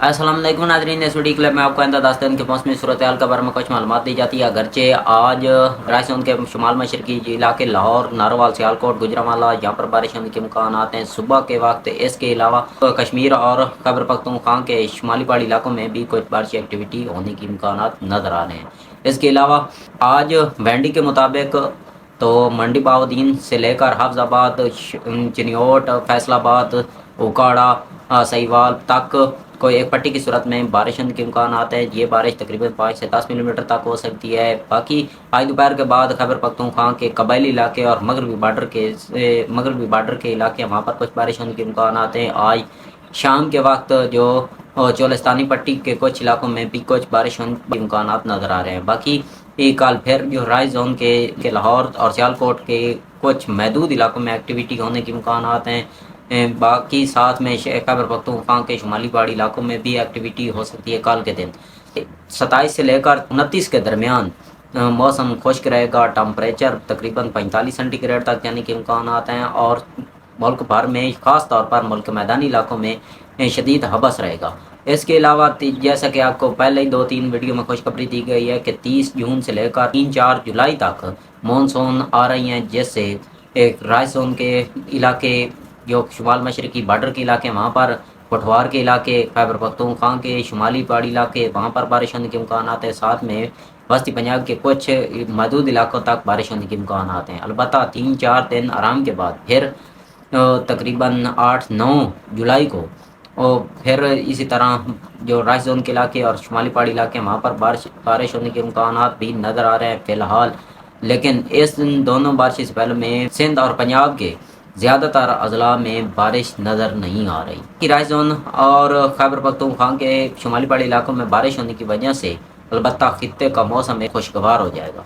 अस्सलाम वालेकुम नाज़रीन, इस वीडियो क्लिप में आपको आइंदा 10 दिन के मौसमी सूरत हाल के बारे में कुछ मालूमात दी जाती है। अगरचे आज राजस्थान के शुमाल मशरकी इलाके लाहौर, नारोवाल, सियालकोट, गुजरांवाला यहाँ पर बारिश होने के इम्कान हैं सुबह के वक्त। इसके अलावा कश्मीर और खैबर पख्तूनख्वा के शुमाली पहाड़ी इलाकों में भी कुछ बारिश एक्टिविटी होने के इम्कान नज़र आ रहे हैं। इसके अलावा आज बैंडी के मुताबिक तो मंडी बाउद्दीन से लेकर हाफजाबाद, चिनियोट, फैसलाबाद, उकाड़ा, सहीवाल तक कोई एक पट्टी की सूरत में बारिश होने के इम्कान है। ये बारिश तकरीबन 5 से 10 मिलीमीटर तक हो सकती है। बाकी आज दोपहर के बाद खैबर पख्तूनख्वा के कबायली इलाके और मगरबी बार्डर के इलाके वहाँ पर कुछ बारिश होने के इम्कान हैं। आज शाम के वक्त जो चोलिस्तानी पट्टी के कुछ इलाकों में भी कुछ बारिश होने के इम्कान नज़र आ रहे हैं। बाकी कल फिर जो राइज जोन के लाहौर और सियालकोट के कुछ महदूद इलाकों में एक्टिविटी होने के इम्कान हैं। बाकी साथ में खैबर पख्तूनख्वा के शुमाली पहाड़ी इलाकों में भी एक्टिविटी हो सकती है। कल के दिन 27 से लेकर 29 के दरमियान मौसम खुश्क रहेगा। टम्परेचर तकरीबन 45 सेंटीग्रेड तक जाने के इम्कान हैं और मुल्क भर में ख़ास तौर पर मुल्क मैदानी इलाकों में शदीद हबस रहेगा। इसके अलावा जैसा कि आपको पहले ही 2-3 वीडियो में खुशखबरी दी गई है कि 30 जून से लेकर 3-4 जुलाई तक मानसून आ रही हैं, जिससे एक राजस्थान के इलाके जो शुमाल मशरकी बार्डर के इलाके वहाँ पर पठवार के इलाके, खैबर पख्तूनख्वा के शुमाली पहाड़ी इलाके वहाँ पर बारिश होने के इम्कान हैं। साथ में वस्ती पंजाब के कुछ महदूद इलाकों तक बारिश होने के इम्कान हैं। अलबत्ता 3-4 दिन आराम के बाद फिर तकरीबन 8-9 जुलाई को और फिर इसी तरह जो राइज जोन के इलाके और शुमाली पहाड़ी इलाके वहाँ पर बारिश होने के इम्कान भी नज़र आ रहे हैं फ़िलहाल। लेकिन इस दोनों बारिश पहले में सिंध और पंजाब के ज़्यादातर अजला में बारिश नज़र नहीं आ रही कि राइज जोन और खैबर पख्तूनख्वा के शुमाली पहाड़ी इलाकों में बारिश होने की वजह से अलबत्ता खित्ते का मौसम खुशगवार हो जाएगा।